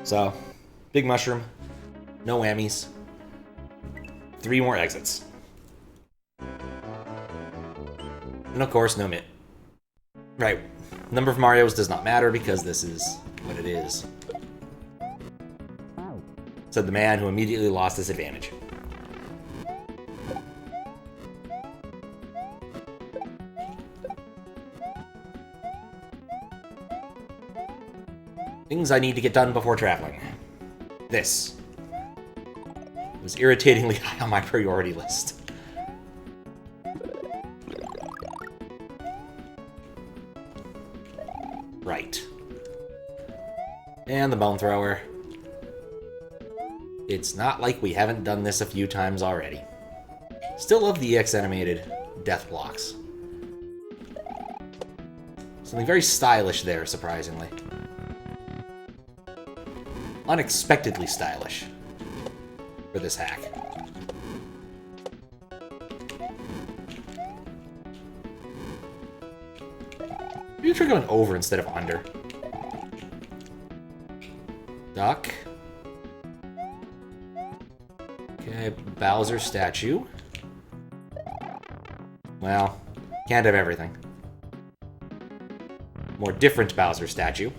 So, big mushroom, no whammies, 3 more exits. And of course, no mit. Right, number of Marios does not matter because this is what it is. Said the man who immediately lost his advantage. Things I need to get done before traveling. This was irritatingly high on my priority list. Right. And the bone thrower. It's not like we haven't done this a few times already. Still love the EX animated death blocks. Something very stylish there, surprisingly. Unexpectedly stylish for this hack. Maybe try going over instead of under. Duck. Okay, Bowser statue. Well, can't have everything. More different Bowser statue.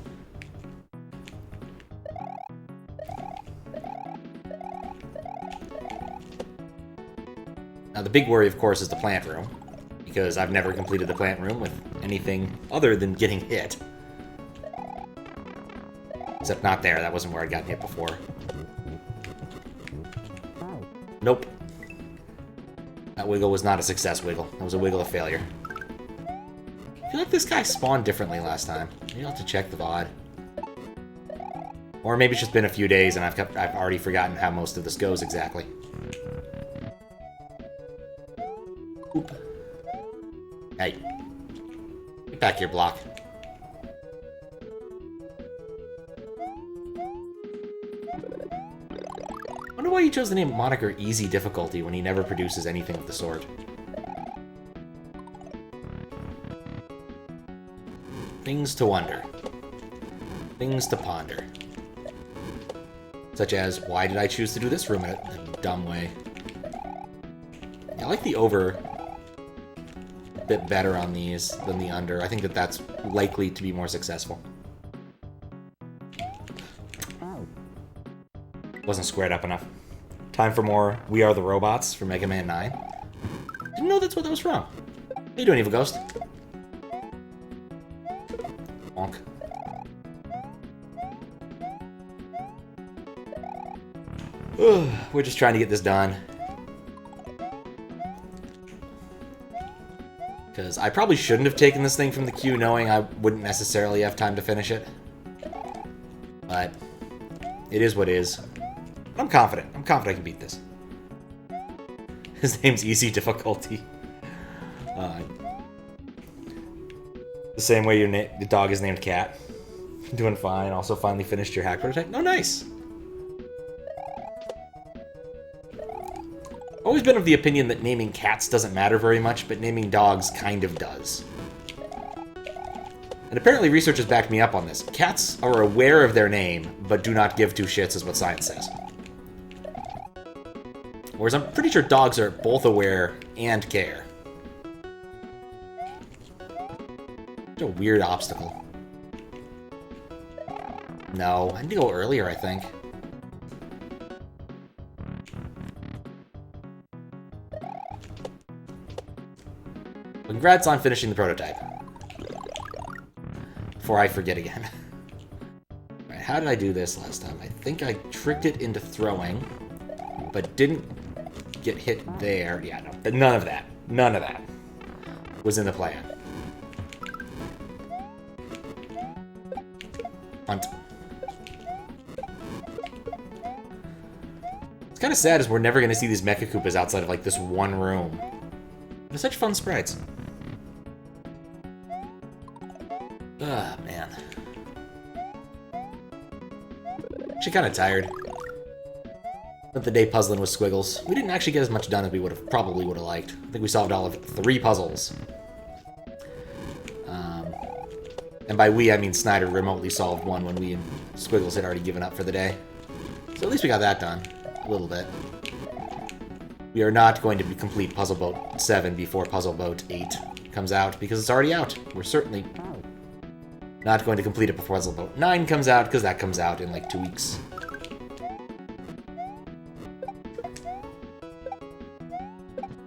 Now, the big worry, of course, is the plant room, because I've never completed the plant room with anything other than getting hit. Except not there, that wasn't where I'd gotten hit before. Nope. That wiggle was not a success wiggle. That was a wiggle of failure. I feel like this guy spawned differently last time. Maybe I'll have to check the VOD. Or maybe it's just been a few days and I've already forgotten how most of this goes exactly. Oop. Hey. Get back here, block. I wonder why he chose the name moniker Easy Difficulty when he never produces anything of the sort. Things to wonder. Things to ponder. Such as, why did I choose to do this room in a dumb way? I like the over a bit better on these than the under. I think that that's likely to be more successful. Wasn't squared up enough. Time for more We Are the Robots for Mega Man 9. Didn't know that's what that was from. How you doing, Evil Ghost? Honk. We're just trying to get this done. Because I probably shouldn't have taken this thing from the queue knowing I wouldn't necessarily have time to finish it. But it is what it is. I'm confident. I'm confident I can beat this. His name's Easy Difficulty. The same way the dog is named Cat. Doing fine. Also finally finished your hack prototype. Oh, nice. Always been of the opinion that naming cats doesn't matter very much, but naming dogs kind of does. And apparently research has backed me up on this. Cats are aware of their name, but do not give two shits is what science says. Whereas I'm pretty sure dogs are both aware and care. Such a weird obstacle. No, I need to go earlier, I think. Congrats on finishing the prototype. Before I forget again. Alright, how did I do this last time? I think I tricked it into throwing, but didn't get hit there. Yeah, no, none of that. None of that was in the plan. Hunt. It's kind of sad as we're never going to see these Mecha Koopas outside of, like, this one room. They're such fun sprites. Ah, man. Actually kind of tired. Spent the day puzzling with squiggles. We didn't actually get as much done as we probably would have liked. I think we solved all of 3 puzzles. And by we, I mean Snyder remotely solved one when we and Squiggles had already given up for the day. So at least we got that done. A little bit. We are not going to complete Puzzle Boat 7 before Puzzle Boat 8 comes out, because it's already out. We're certainly not going to complete it before Puzzle Boat 9 comes out, because that comes out in like 2 weeks.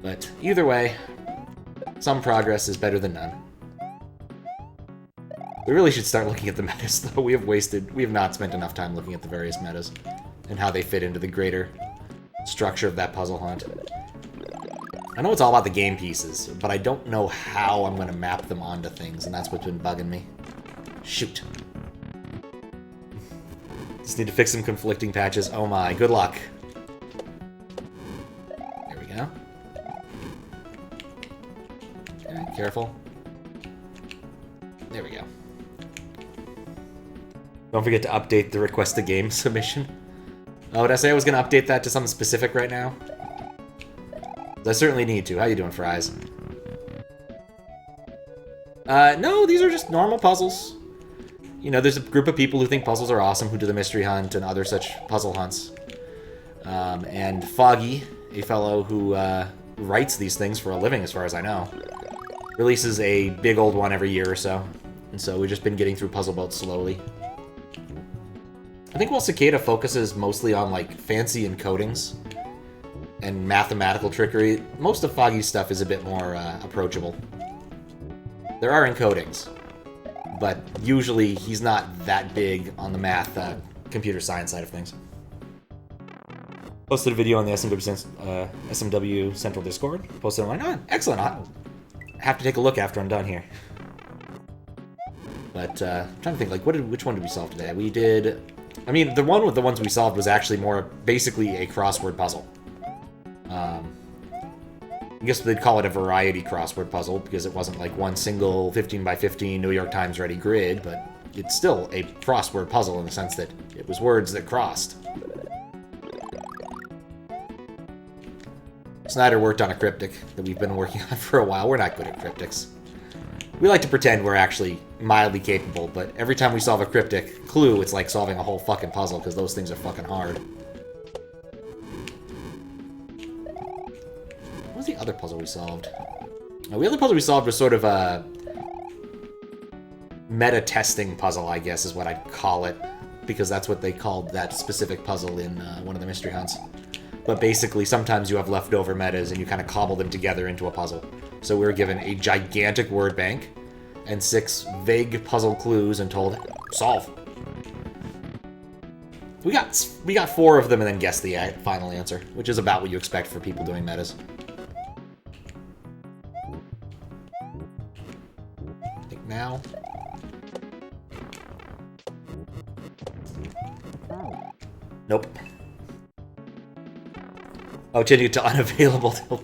But either way, some progress is better than none. We really should start looking at the metas, though. We have not spent enough time looking at the various metas and how they fit into the greater structure of that puzzle hunt. I know it's all about the game pieces, but I don't know how I'm going to map them onto things, and that's what's been bugging me. Shoot. Just need to fix some conflicting patches. Oh my, good luck. There we go. Okay, careful. There we go. Don't forget to update the request a game submission. Oh, did I say I was going to update that to something specific right now? I certainly need to. How you doing, Fries? No, these are just normal puzzles. You know, there's a group of people who think puzzles are awesome, who do the mystery hunt and other such puzzle hunts. And Foggy, a fellow who writes these things for a living, as far as I know, releases a big old one every year or so. And so we've just been getting through Puzzle Boat slowly. I think while Cicada focuses mostly on, like, fancy encodings and mathematical trickery, most of Foggy's stuff is a bit more approachable. There are encodings, but usually he's not that big on the math, computer science side of things. Posted a video on the SMW Central Discord. Posted it online. Oh, excellent. I'll have to take a look after I'm done here. But I'm trying to think, like, which one did we solve today? We did... I mean, the one with the ones we solved was actually more basically a crossword puzzle. I guess they'd call it a variety crossword puzzle, because it wasn't like one single 15 by 15 New York Times ready grid, but it's still a crossword puzzle in the sense that it was words that crossed. Snyder worked on a cryptic that we've been working on for a while. We're not good at cryptics. We like to pretend we're actually mildly capable, but every time we solve a cryptic clue, it's like solving a whole fucking puzzle, because those things are fucking hard. What was the other puzzle we solved? The other puzzle we solved was sort of a meta-testing puzzle, I guess, is what I'd call it, because that's what they called that specific puzzle in one of the mystery hunts. But basically, sometimes you have leftover metas and you kind of cobble them together into a puzzle. So we were given a gigantic word bank and 6 vague puzzle clues and told, solve. We got 4 of them and then guessed the final answer, which is about what you expect for people doing metas. I think now. Nope. Oh, changing it to unavailable till...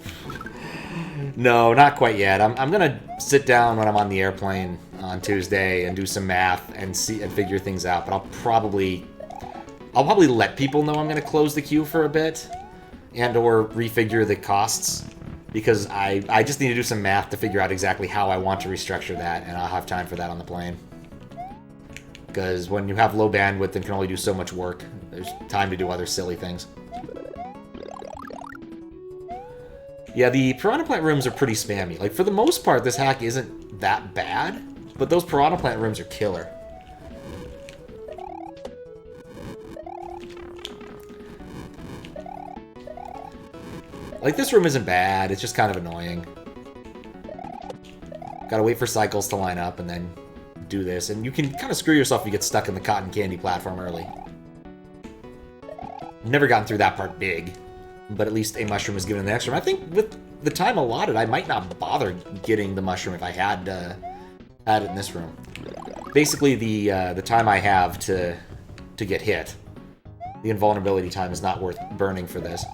No, not quite yet. I'm gonna sit down when I'm on the airplane on Tuesday and do some math and see and figure things out. But I'll probably let people know I'm gonna close the queue for a bit, and or refigure the costs, because I just need to do some math to figure out exactly how I want to restructure that, and I'll have time for that on the plane. Because when you have low bandwidth and can only do so much work, there's time to do other silly things. Yeah, the Piranha Plant rooms are pretty spammy. Like, for the most part, this hack isn't that bad, but those Piranha Plant rooms are killer. Like, this room isn't bad, it's just kind of annoying. Gotta wait for cycles to line up and then do this, and you can kind of screw yourself if you get stuck in the cotton candy platform early. I've never gotten through that part big. But at least a mushroom is given in the next room. I think with the time allotted, I might not bother getting the mushroom if I had it in this room. Basically, the time I have to get hit, the invulnerability time is not worth burning for this.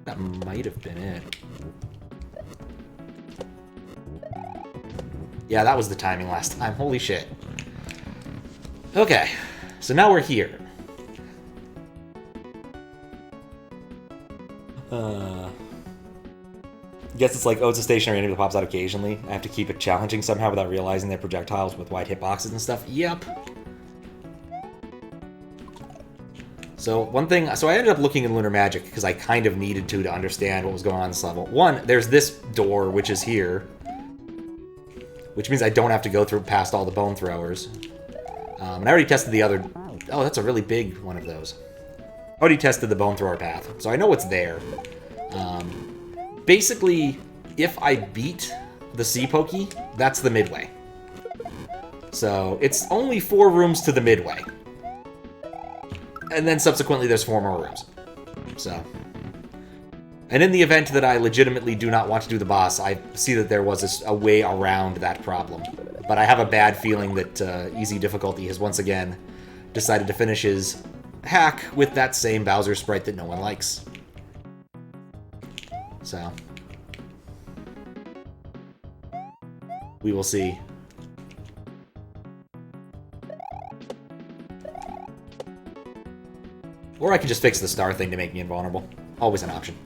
That might have been it. Yeah, that was the timing last time. Holy shit. Okay, so now we're here. Guess it's like, oh, it's a stationary enemy that pops out occasionally. I have to keep it challenging somehow without realizing they're projectiles with wide hitboxes and stuff. Yep. So one thing, so I ended up looking in Lunar Magic because I kind of needed to understand what was going on in this level. One, there's this door, which is here, which means I don't have to go through past all the bone throwers. And I already tested the other, oh, that's a really big one of those. I already tested the bone thrower path, so I know what's there. Basically, if I beat the Sea Pokey, that's the midway. So it's only 4 rooms to the midway. And then subsequently there's 4 more rooms. So. And in the event that I legitimately do not want to do the boss, I see that there was a way around that problem. But I have a bad feeling that easy difficulty has once again decided to finish his hack with that same Bowser sprite that no one likes. So. We will see. Or I could just fix the star thing to make me invulnerable. Always an option.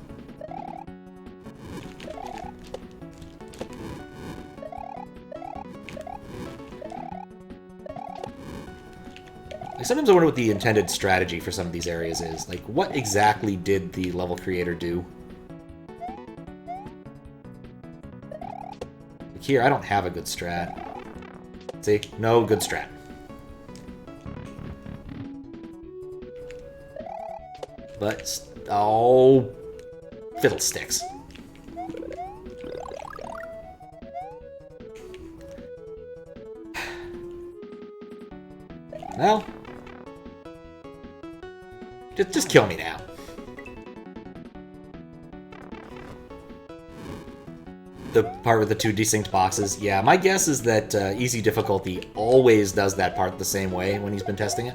Like, sometimes I wonder what the intended strategy for some of these areas is. Like, what exactly did the level creator do? Like here, I don't have a good strat. See? No good strat. But, oh, fiddlesticks. Well, just kill me now. The part with the 2 distinct boxes. Yeah, my guess is that easy difficulty always does that part the same way when he's been testing it.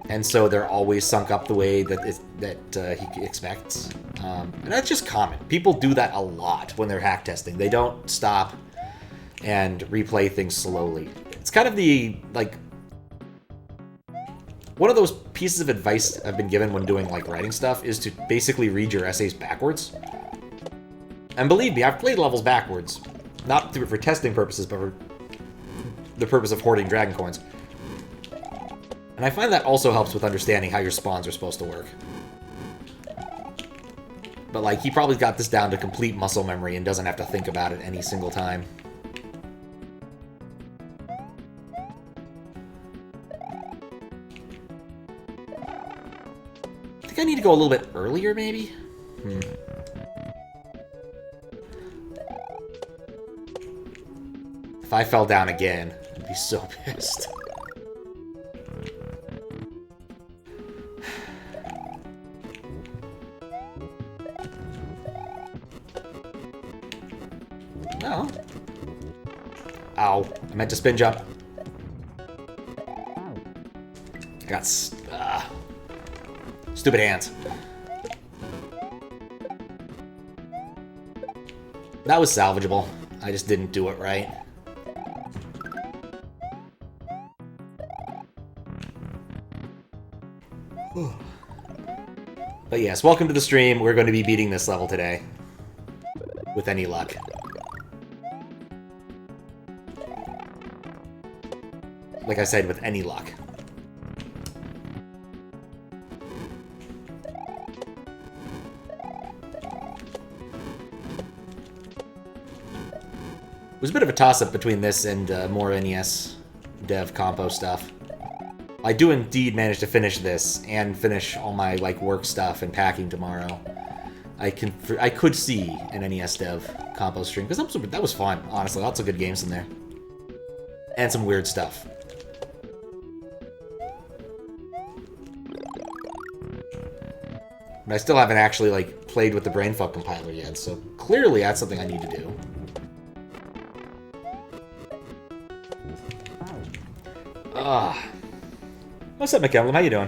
And so they're always sunk up the way that he expects. And that's just common. People do that a lot when they're hack testing. They don't stop and replay things slowly. It's kind of the, like, one of those pieces of advice I've been given when doing, like, writing stuff is to basically read your essays backwards. And believe me, I've played levels backwards. Not for testing purposes, but for the purpose of hoarding dragon coins. And I find that also helps with understanding how your spawns are supposed to work. But, like, he probably got this down to complete muscle memory and doesn't have to think about it any single time. I think I need to go a little bit earlier, maybe? If I fell down again, I'd be so pissed. No. Ow. I meant to spin jump. I got stupid hands. That was salvageable. I just didn't do it right. But yes, welcome to the stream. We're going to be beating this level today. With any luck. Like I said, with any luck. It was a bit of a toss-up between this and more NES dev compo stuff. I do indeed manage to finish this and finish all my like work stuff and packing tomorrow. I could see an NES dev compo stream because that was fun. Honestly, lots of good games in there, and some weird stuff. But I still haven't actually like played with the Brainfuck compiler yet, so clearly that's something I need to do. What's up, McKellen? How you doing?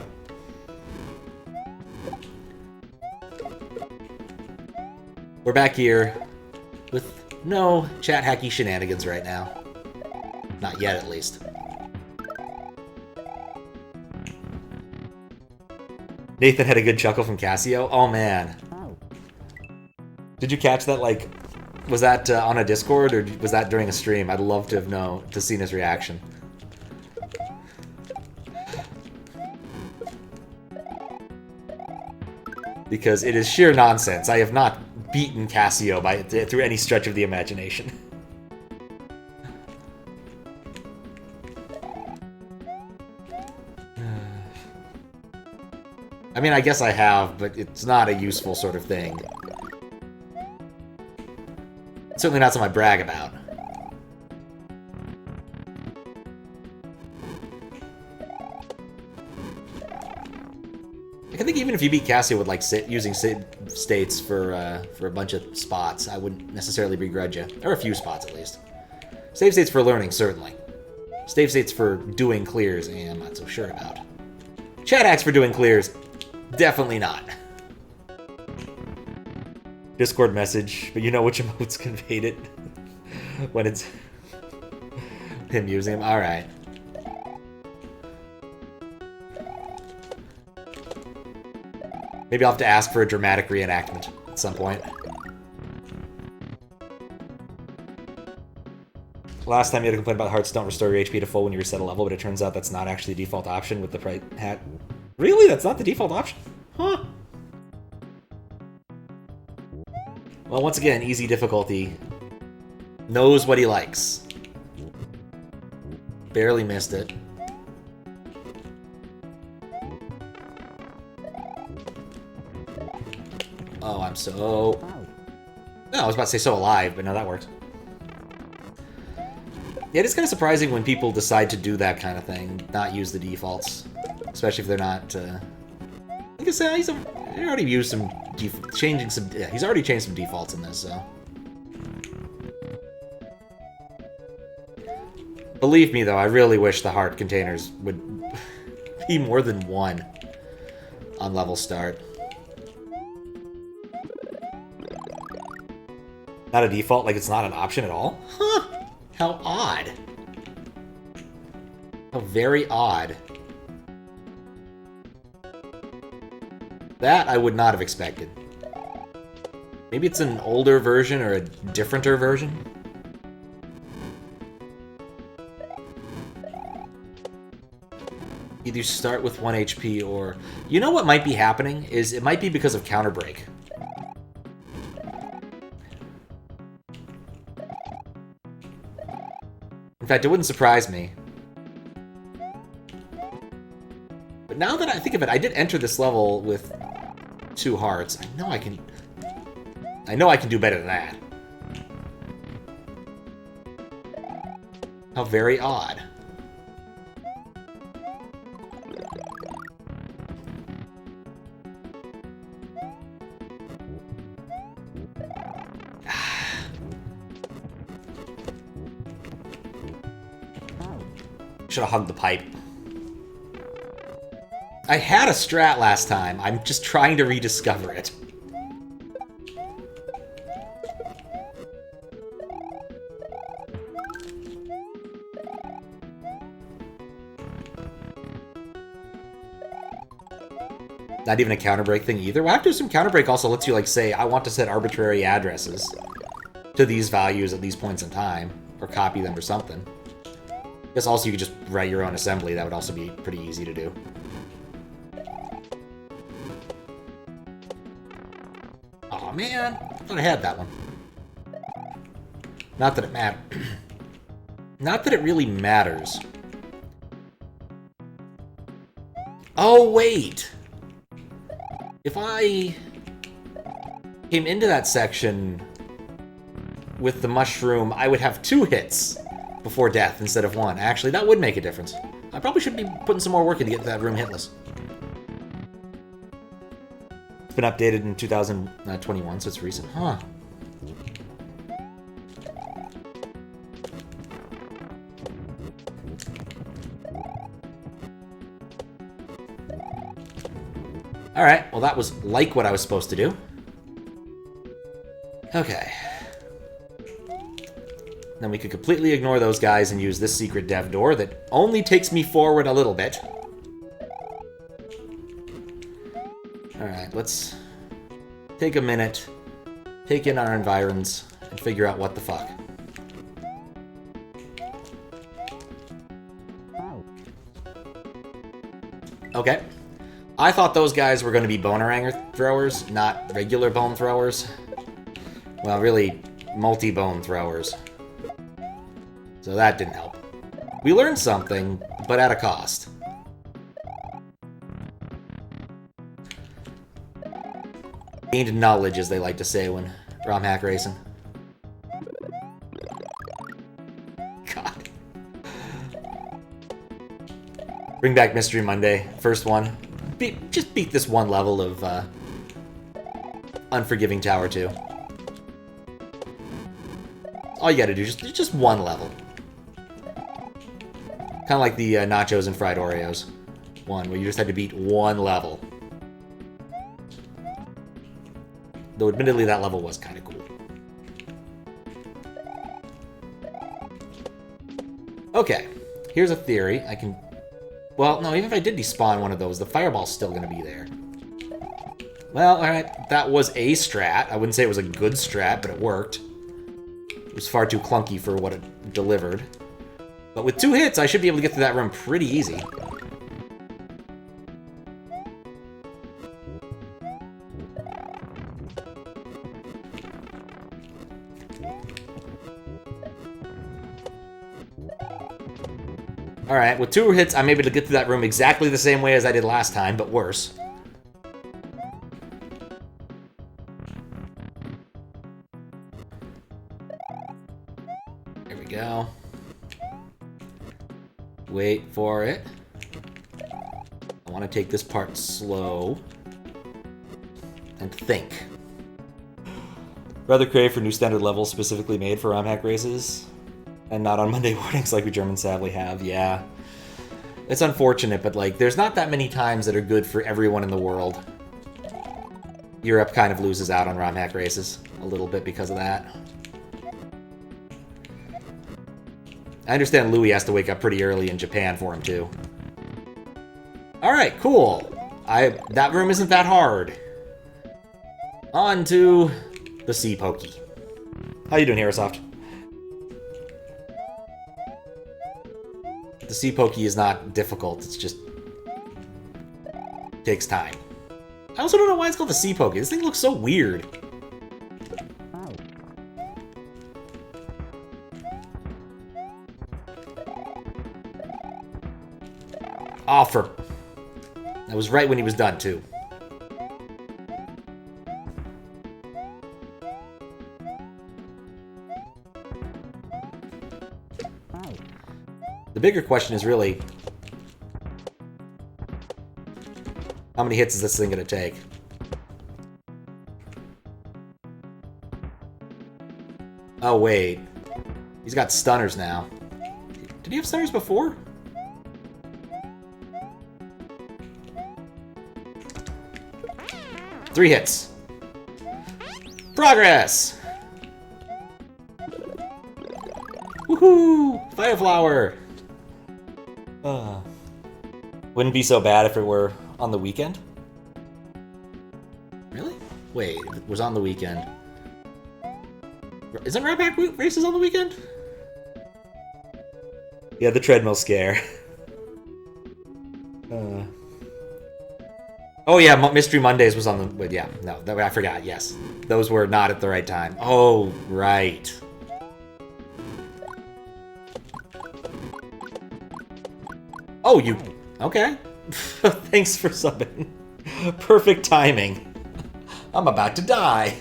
We're back here with no chat hacky shenanigans right now. Not yet, at least. Nathan had a good chuckle from Casio. Oh, man. Did you catch that, like, was that on a Discord, or was that during a stream? I'd love to have seen his reaction. Because it is sheer nonsense. I have not beaten Cassio through any stretch of the imagination. I mean, I guess I have, but it's not a useful sort of thing. It's certainly not something I brag about. I think even if you beat Cassio with like using save states for a bunch of spots, I wouldn't necessarily begrudge you, or a few spots at least. Save states for learning, certainly. Save states for doing clears, I'm not so sure about. Chat hacks for doing clears, definitely not. Discord message, but you know which emotes conveyed it when it's him using them. All right. Maybe I'll have to ask for a dramatic reenactment at some point. Last time you had a complaint about hearts don't restore your HP to full when you reset a level, but it turns out that's not actually the default option with the Sprite hat. Really? That's not the default option? Huh. Well, once again, easy difficulty. Knows what he likes. Barely missed it. Oh, I'm so... No, I was about to say so alive, but no, that works. Yeah, it is kind of surprising when people decide to do that kind of thing, not use the defaults. Especially if they're not, like I said, he's already used some... Yeah, he's already changed some defaults in this, so... Believe me, though, I really wish the heart containers would be more than one on level start. Not a default, like it's not an option at all? Huh! How odd. How very odd. That I would not have expected. Maybe it's an older version or a differenter version? Either you start with 1 HP or... You know what might be happening? Is it might be because of counter break. In fact, it wouldn't surprise me. But now that I think of it, I did enter this level with 2 hearts. I know I can do better than that. How very odd. Should have hugged the pipe. I had a strat last time. I'm just trying to rediscover it. Not even a counter break thing either. Well, I have to assume counter break also lets you like say, I want to set arbitrary addresses to these values at these points in time, or copy them or something. I guess also you could just write your own assembly. That would also be pretty easy to do. Aw, man. I thought I had that one. Not that it matters. Not that it really matters. Oh, wait! If I came into that section with the mushroom, I would have 2 hits before death instead of 1. Actually, that would make a difference. I probably should be putting some more work in to get that room hitless. It's been updated in 2021, so it's recent. Huh. Alright, well that was like what I was supposed to do. Okay. Then we could completely ignore those guys and use this secret dev door that only takes me forward a little bit. Alright, let's take a minute take in our environs and figure out what the fuck. Okay. I thought those guys were going to be bonerang throwers, not regular bone throwers. Well, really, multi-bone throwers. So that didn't help. We learned something, but at a cost. Gained knowledge, as they like to say when ROM hack racing. God. Bring back Mystery Monday. First one. Just beat this one level of Unforgiving Tower 2. All you gotta do, just one level. Kind of like the nachos and fried Oreos. One, where you just had to beat one level. Though admittedly that level was kind of cool. Okay, here's a theory. I can... Well, no, even if I did despawn one of those, the fireball's still going to be there. Well, alright, that was a strat. I wouldn't say it was a good strat, but it worked. It was far too clunky for what it delivered. But with 2 hits, I should be able to get through that room pretty easy. Alright, with 2 hits, I'm able to get through that room exactly the same way as I did last time, but worse. There we go. Wait for it. I want to take this part slow. And think. Rather crave for new standard levels specifically made for ROM hack races. And not on Monday mornings like we Germans sadly have, yeah. It's unfortunate, but like, there's not that many times that are good for everyone in the world. Europe kind of loses out on ROM hack races a little bit because of that. I understand Louis has to wake up pretty early in Japan for him too. Alright, cool. That room isn't that hard. On to the Sea Pokey. How you doing, Herasoft? The Sea Pokey is not difficult, it's just... takes time. I also don't know why it's called the Sea Pokey. This thing looks so weird. Oh, for... That was right when he was done, too. The bigger question is really... how many hits is this thing gonna take? Oh, wait. He's got stunners now. Did he have stunners before? Three hits. Progress! Woohoo! Fireflower! Wouldn't be so bad if it were on the weekend? Really? Wait, it was on the weekend. Isn't ROM hack races on the weekend? Yeah, the treadmill scare. Oh yeah, Mystery Mondays was on the... Wait, yeah, no, I forgot, yes. Those were not at the right time. Oh, right. Oh, you... Okay. Thanks for subbing. Perfect timing. I'm about to die.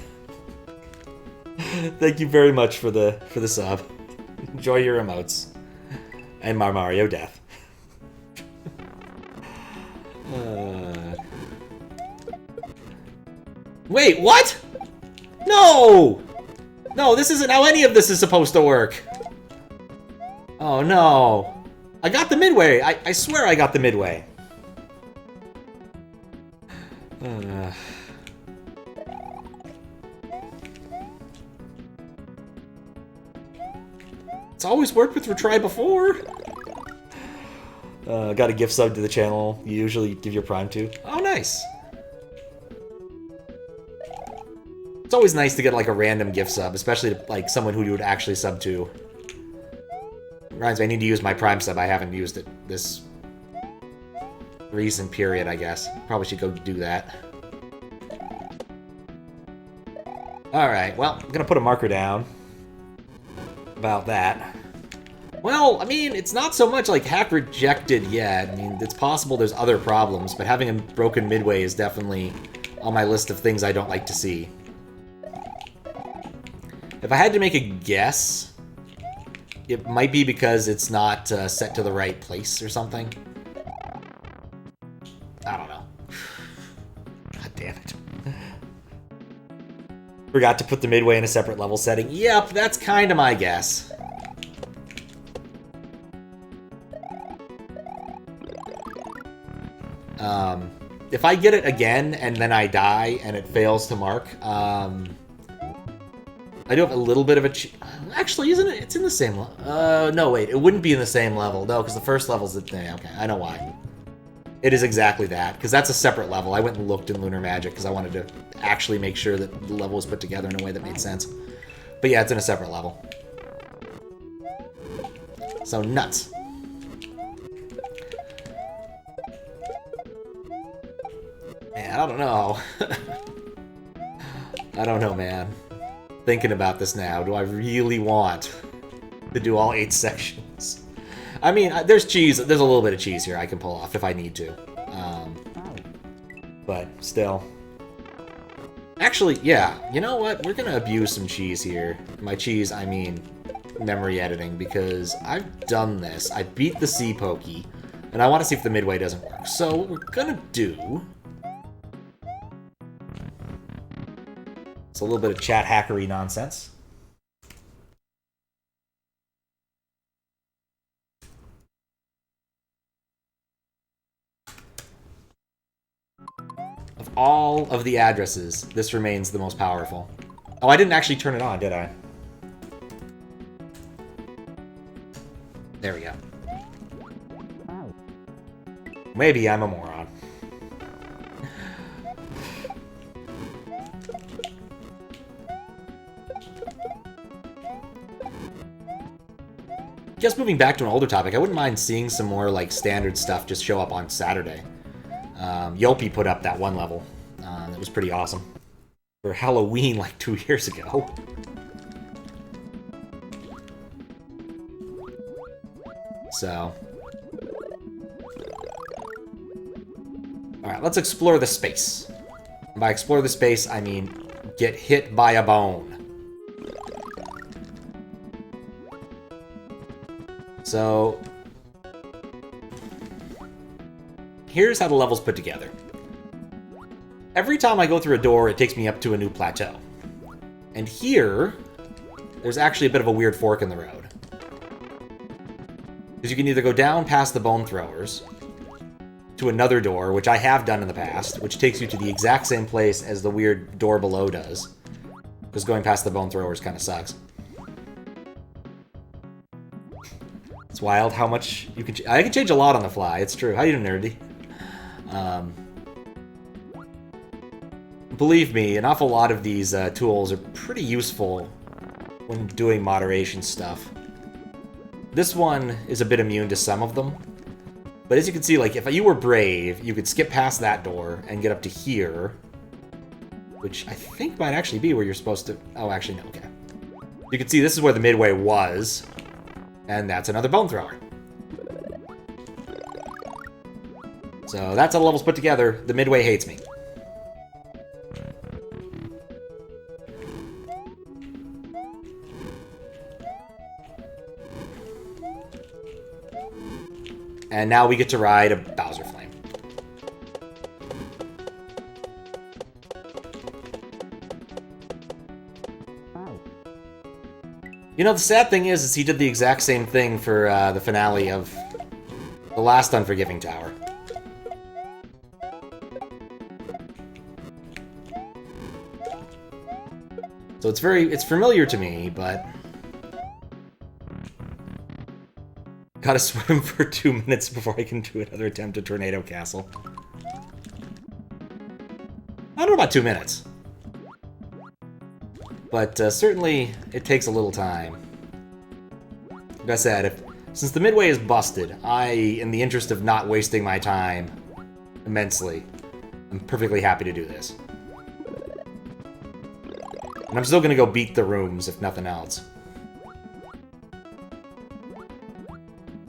Thank you very much for the sub. Enjoy your emotes. And Mario death. Wait, what? No! No, this isn't how any of this is supposed to work. Oh no. I got the midway. I swear I got the midway. It's always worked with retry before. Got a gift sub to the channel. You usually give your Prime to. Oh, nice. It's always nice to get like a random gift sub, especially to, like someone who you would actually sub to. Reminds me, I need to use my Prime sub. I haven't used it this recent period, I guess. Probably should go do that. Alright, well, I'm gonna put a marker down about that. Well, I mean, it's not so much like hack rejected yet. I mean, it's possible there's other problems, but having a broken midway is definitely on my list of things I don't like to see. If I had to make a guess, it might be because it's not set to the right place or something. I don't know. God damn it. Forgot to put the midway in a separate level setting. Yep, that's kind of my guess. If I get it again and then I die and it fails to mark, I do have a little bit of a... Actually, isn't it? It's in the same level. No, wait. It wouldn't be in the same level. No, because the first level's the thing. Okay, I know why. It is exactly that, because that's a separate level. I went and looked in Lunar Magic because I wanted to actually make sure that the level was put together in a way that made sense. But yeah, it's in a separate level. So, nuts. Man, I don't know. I don't know, man. Thinking about this now, do I really want to do all 8 sections? I mean, there's cheese. There's a little bit of cheese here I can pull off if I need to. But still. Actually, yeah. You know what? We're going to abuse some cheese here. By cheese, I mean memory editing, because I've done this. I beat the sea pokey, and I want to see if the midway doesn't work. So what we're going to do... It's a little bit of chat hackery nonsense. Of all of the addresses, this remains the most powerful. Oh, I didn't actually turn it on, did I? There we go. Maybe I'm a moron. Just moving back to an older topic, I wouldn't mind seeing some more like standard stuff just show up on Saturday. Yelpy put up that one level. That was pretty awesome. For Halloween like 2 years ago. So. Alright, let's explore the space. And by explore the space, I mean get hit by a bone. So, here's how the level's put together. Every time I go through a door, it takes me up to a new plateau. And here, there's actually a bit of a weird fork in the road. Because you can either go down past the bone throwers to another door, which I have done in the past, which takes you to the exact same place as the weird door below does. Because going past the bone throwers kind of sucks. It's wild how much you can... I can change a lot on the fly, it's true. How you doing, Nerdy? Believe me, an awful lot of these tools are pretty useful when doing moderation stuff. This one is a bit immune to some of them. But as you can see, like, if you were brave, you could skip past that door and get up to here. Which I think might actually be where you're supposed to... Oh, actually, no, okay. You can see this is where the midway was. And that's another bone thrower. So that's how the level's put together. The midway hates me. And now we get to ride a Bowser Flame. You know, the sad thing is he did the exact same thing for the finale of the last Unforgiving Tower. So it's familiar to me, but... Gotta swim for 2 minutes before I can do another attempt at Tornado Castle. I don't know about 2 minutes. But certainly, it takes a little time. Like I said, since the midway is busted, in the interest of not wasting my time immensely, I'm perfectly happy to do this. And I'm still gonna go beat the rooms, if nothing else.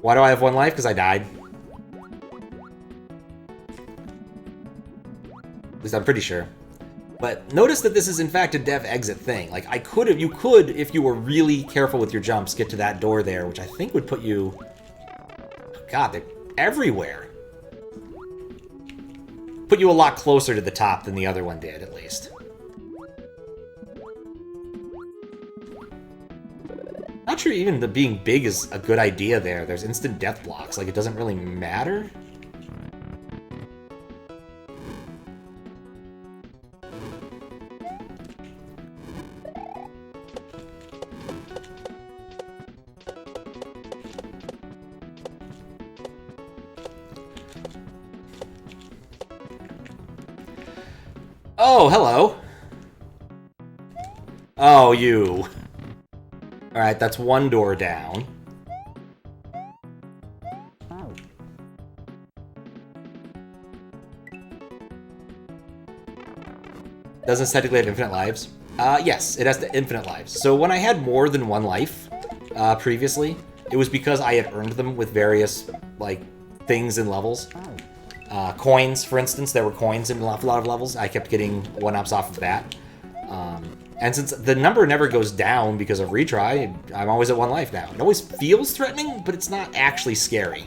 Why do I have 1 life? Because I died. At least I'm pretty sure. But notice that this is in fact a dev exit thing. Like, you could, if you were really careful with your jumps, get to that door there, which I think would put you... God, they're everywhere. Put you a lot closer to the top than the other one did, at least. Not sure even the being big is a good idea there. There's instant death blocks, like it doesn't really matter. Oh, hello. Oh, you. Alright, that's 1 door down. Doesn't it technically have infinite lives? Yes, it has infinite lives. So when I had more than 1 life previously, it was because I had earned them with various, like, things and levels. Coins, for instance, there were coins in a lot of levels. I kept getting 1-ups off of that. And since the number never goes down because of retry, I'm always at 1 life now. It always feels threatening, but it's not actually scary.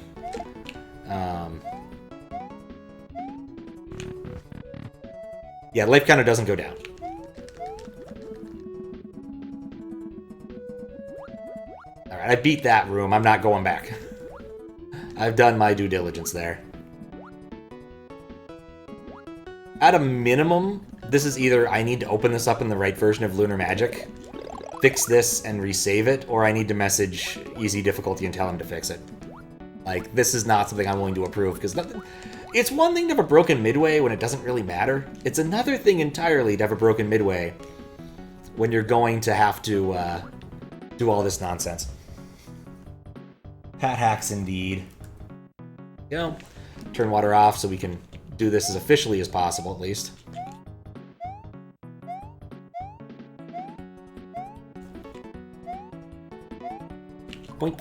Yeah, life counter doesn't go down. Alright, I beat that room. I'm not going back. I've done my due diligence there. At a minimum, this is either I need to open this up in the right version of Lunar Magic, fix this and resave it, or I need to message easy difficulty and tell him to fix it. Like, this is not something I'm willing to approve, because it's one thing to have a broken midway when it doesn't really matter. It's another thing entirely to have a broken midway when you're going to have to do all this nonsense. Pat hacks indeed. You know, turn water off so we can do this as officially as possible, at least. Boink.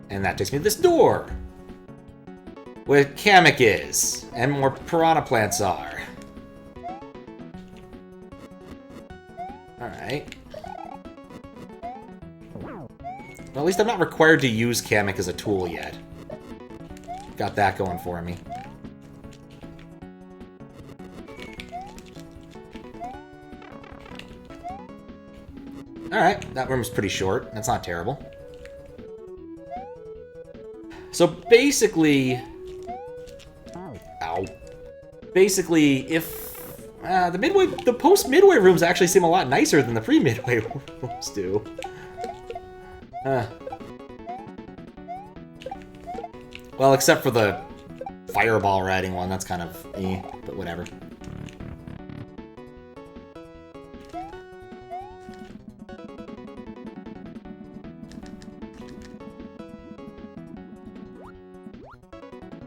And that takes me to this door, where Kamek is, and more piranha plants are. Alright. Well, at least I'm not required to use Kamek as a tool yet. Got that going for me. Alright, that room's pretty short. That's not terrible. So basically... Ow. Basically, if... the post-midway rooms actually seem a lot nicer than the pre-midway rooms do. Well, except for the fireball riding one. That's kind of but whatever.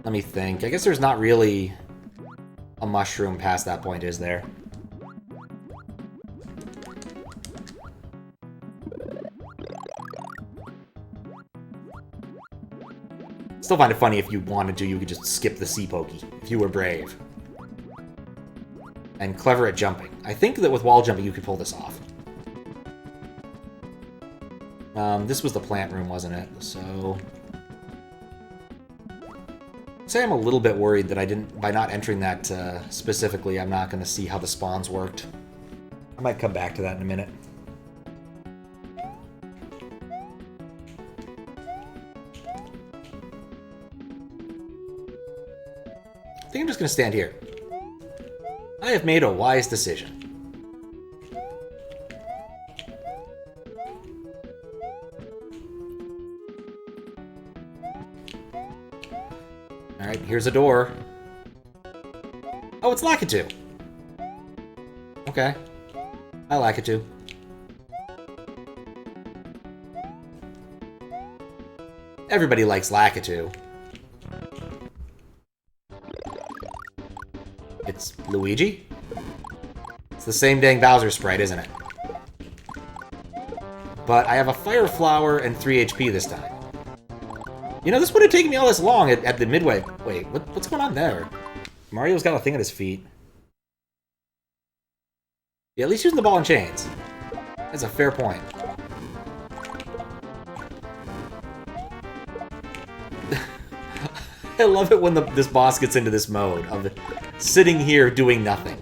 Let me think. I guess there's not really a mushroom past that point, is there? Still find it funny if you wanted to, you could just skip the sea pokey, if you were brave. And clever at jumping. I think that with wall jumping you could pull this off. This was the plant room, wasn't it? So... say I'm a little bit worried that by not entering that specifically, I'm not going to see how the spawns worked. I might come back to that in a minute. I think I'm just going to stand here. I have made a wise decision. Alright, here's a door. Oh, it's Lakitu. Okay. I like it too. Everybody likes Lakitu. It's Luigi? It's the same dang Bowser sprite, isn't it? But I have a Fire Flower and 3 HP this time. You know, this would have taken me all this long at the midway. Wait, what's going on there? Mario's got a thing at his feet. Yeah, at least using the ball and chains. That's a fair point. I love it when this boss gets into this mode of sitting here doing nothing.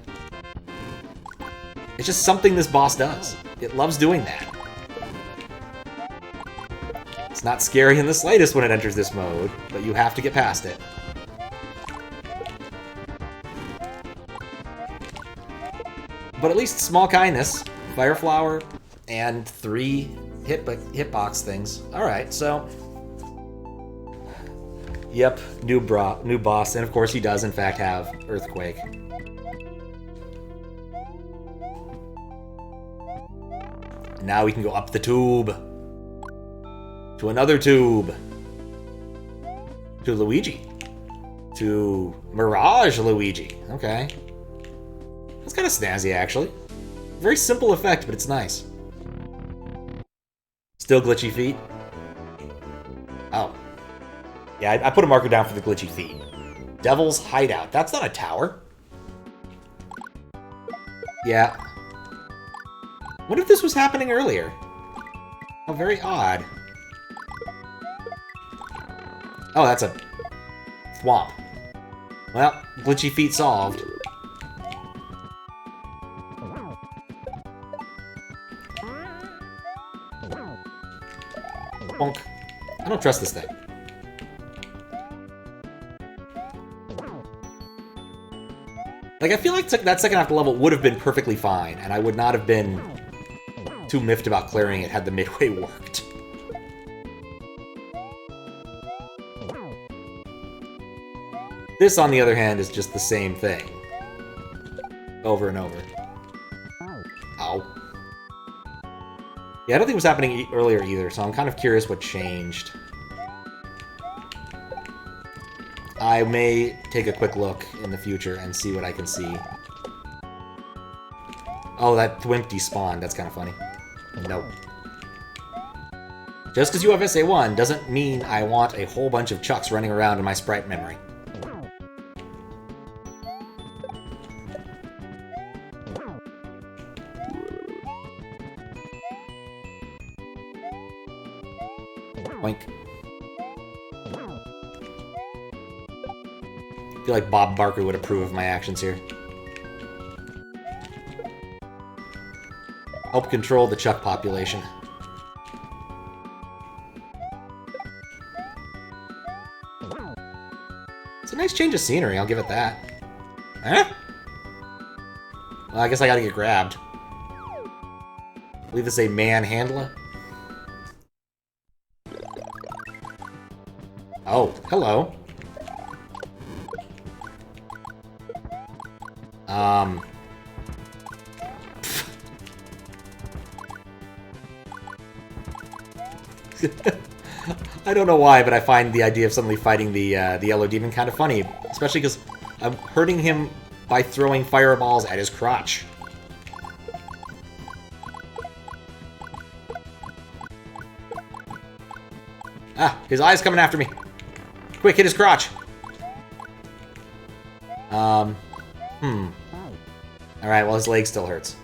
It's just something this boss does. It loves doing that. It's not scary in the slightest when it enters this mode, but you have to get past it. But at least small kindness, Fire Flower, and 3 hitbox things. Alright, so... Yep, new boss, and of course he does in fact have Earthquake. Now we can go up the tube. To another tube. To Luigi. To Mirage Luigi. Okay. That's kind of snazzy, actually. Very simple effect, but it's nice. Still glitchy feet? Oh. Yeah, I put a marker down for the glitchy feet. Devil's Hideout. That's not a tower. Yeah. What if this was happening earlier? Oh, very odd. Oh, that's a thwomp. Well, glitchy feet solved. Bonk. I don't trust this thing. Like, I feel like that second half of the level would have been perfectly fine, and I would not have been too miffed about clearing it had the midway worked. This, on the other hand, is just the same thing. Over and over. Ow. Yeah, I don't think it was happening earlier either, so I'm kind of curious what changed. I may take a quick look in the future and see what I can see. Oh, that Thwimp despawned. That's kind of funny. Nope. Just because you have SA1 doesn't mean I want a whole bunch of Chucks running around in my sprite memory. Boink. I feel like Bob Barker would approve of my actions here. Help control the Chuck population. It's a nice change of scenery, I'll give it that. Huh? Well, I guess I gotta get grabbed. I believe this is a manhandler. Oh, hello. I don't know why, but I find the idea of suddenly fighting the yellow demon kind of funny, especially because I'm hurting him by throwing fireballs at his crotch. Ah, his eye's coming after me. Quick, hit his crotch. Alright, well, his leg still hurts.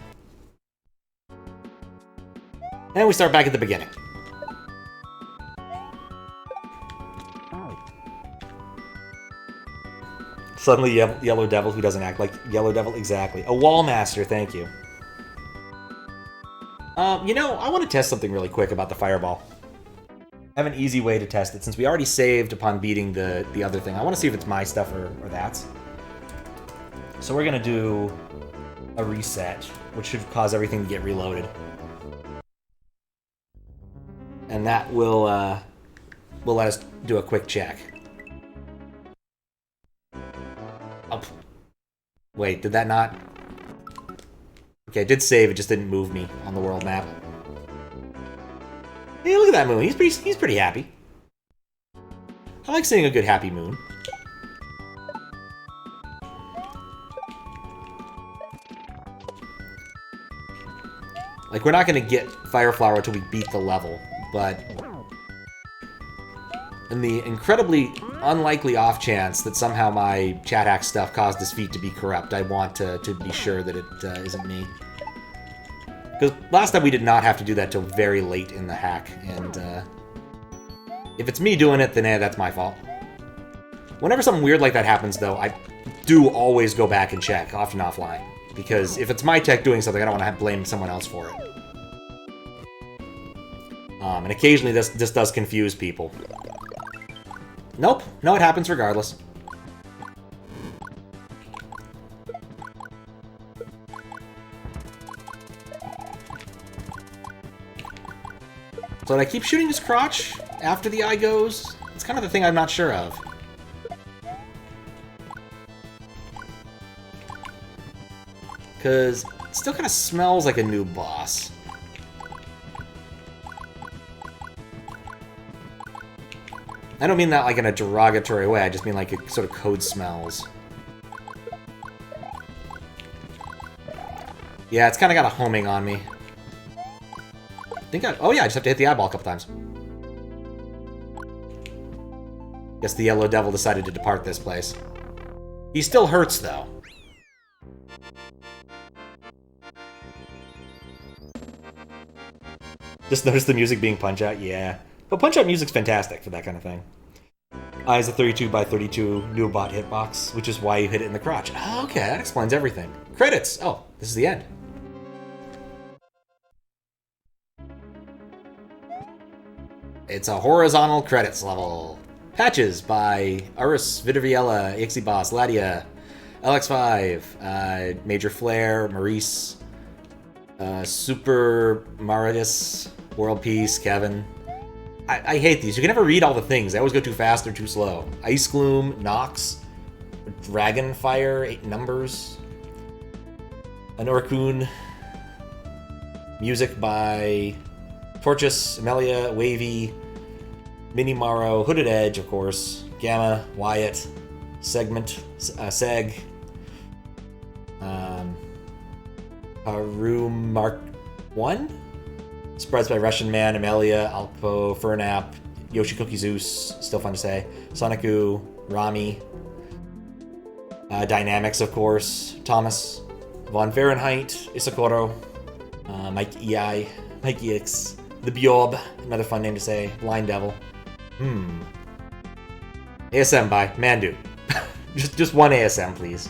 And we start back at the beginning. Suddenly, Yellow Devil, who doesn't act like Yellow Devil, exactly. A Wall Master, thank you. You know, I want to test something really quick about the Fireball. I have an easy way to test it, since we already saved upon beating the other thing. I want to see if it's my stuff or that's. So we're going to do a reset, which should cause everything to get reloaded. And that will let us do a quick check. Oh. Wait, did that not... Okay, it did save, it just didn't move me on the world map. Hey, look at that moon. He's pretty happy. I like seeing a good happy moon. Like, we're not going to get Fire Flower until we beat the level, but in the incredibly unlikely off chance that somehow my chat hack stuff caused this feat to be corrupt, I want to be sure that it isn't me. Because last time we did not have to do that till very late in the hack, and if it's me doing it, then that's my fault. Whenever something weird like that happens, though, I do always go back and check, often offline. Because if it's my tech doing something, I don't want to blame someone else for it. And occasionally this does confuse people. Nope. No, it happens regardless. So did I keep shooting his crotch after the eye goes? It's kind of the thing I'm not sure of. Because it still kind of smells like a new boss. I don't mean that like in a derogatory way, I just mean like it sort of code smells. Yeah, it's kind of got a homing on me. Oh yeah, I just have to hit the eyeball a couple times. Guess the Yellow Devil decided to depart this place. He still hurts, though. Just notice the music being Punch-Out? Yeah. But Punch-Out music's fantastic for that kind of thing. Is a 32x32 Neobot hitbox, which is why you hit it in the crotch. Oh, okay, that explains everything. Credits! Oh, this is the end. It's a horizontal credits level. Patches by Urus, Vidaviella, Ixibos, Ladia, LX5, Major Flare, Maurice, Super Maridus, World Peace, Kevin. I hate these. You can never read all the things. They always go too fast or too slow. Ice Gloom, Nox, Dragonfire, 8 numbers. An Orkun. Music by Torchus, Amelia, Wavy, Minimaro, Hooded Edge, of course, Gamma, Wyatt, Segment, Seg, Haru Mark 1? Spreads by Russian Man, Amelia, Alpo, Fernap, Yoshi Cookie Zeus, still fun to say, Soniku, Rami, Dynamics, of course, Thomas, Von Fahrenheit, Isokoro, Mike EI, Mike EX, The Biob, another fun name to say, Blind Devil. ASM by Mandu. just one ASM, please.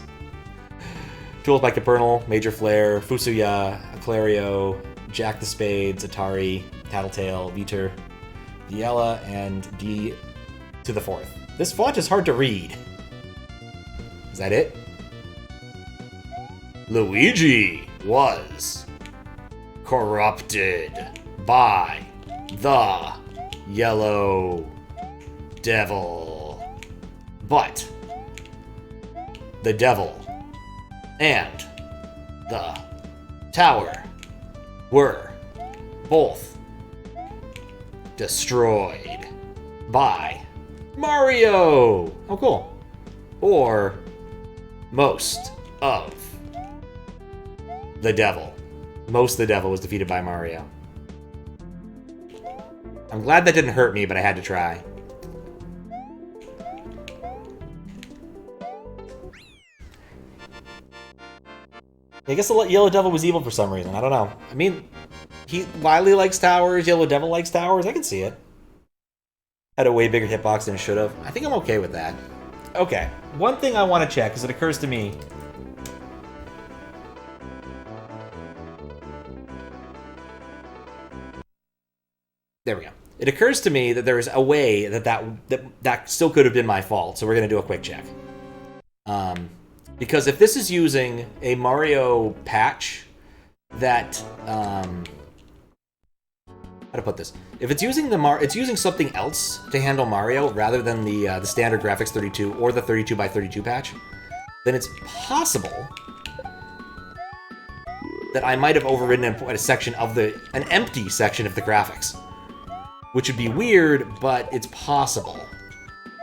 Tools by Capernal, Major Flare, Fusuya, Aclario, Jack the Spades, Atari, Tattletale, Viter, Viella, and D to the 4th. This font is hard to read. Is that it? Luigi was corrupted by the Yellow Devil. But the devil and the tower were both destroyed by Mario. Oh, cool. Or most of the devil. Most of the devil was defeated by Mario. I'm glad that didn't hurt me, but I had to try. I guess the Yellow Devil was evil for some reason. I don't know. I mean, Wily likes towers, Yellow Devil likes towers. I can see it. Had a way bigger hitbox than it should have. I think I'm okay with that. Okay. One thing I want to check, because it occurs to me. There we go. It occurs to me that there's a way that still could have been my fault, so we're going to do a quick check. Because if this is using a Mario patch that, how to put this? If it's using it's using something else to handle Mario rather than the standard graphics 32 or the 32x32 patch, then it's possible that I might have overridden a section of an empty section of the graphics, which would be weird, but it's possible.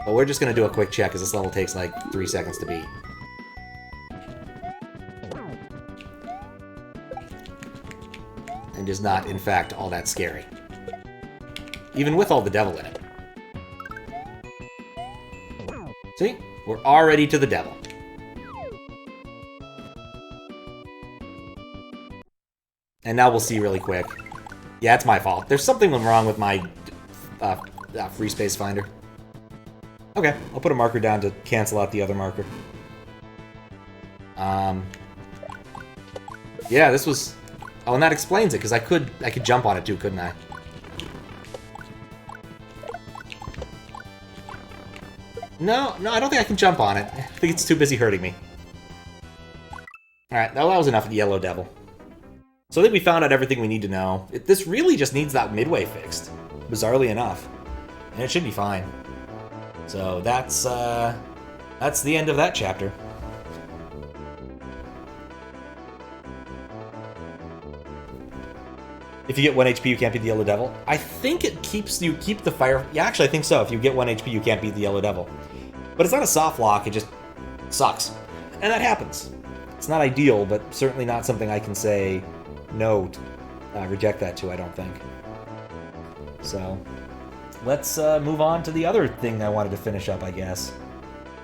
But we're just going to do a quick check, because this level takes like 3 seconds to beat. And is not, in fact, all that scary. Even with all the devil in it. See? We're already to the devil. And now we'll see really quick. Yeah, it's my fault. There's something wrong with my free space finder. Okay, I'll put a marker down to cancel out the other marker. Yeah, this was... Oh, and that explains it, because I could jump on it too, couldn't I? No, I don't think I can jump on it. I think it's too busy hurting me. Alright, that was enough of the yellow devil. So I think we found out everything we need to know. This really just needs that midway fixed, bizarrely enough. And it should be fine. So that's the end of that chapter. If you get 1 HP, you can't beat the Yellow Devil. I think it keep the fire... Yeah, actually, I think so. If you get 1 HP, you can't beat the Yellow Devil. But it's not a soft lock, it just sucks. And that happens. It's not ideal, but certainly not something I can say no, reject that to, I don't think. So, let's move on to the other thing I wanted to finish up, I guess.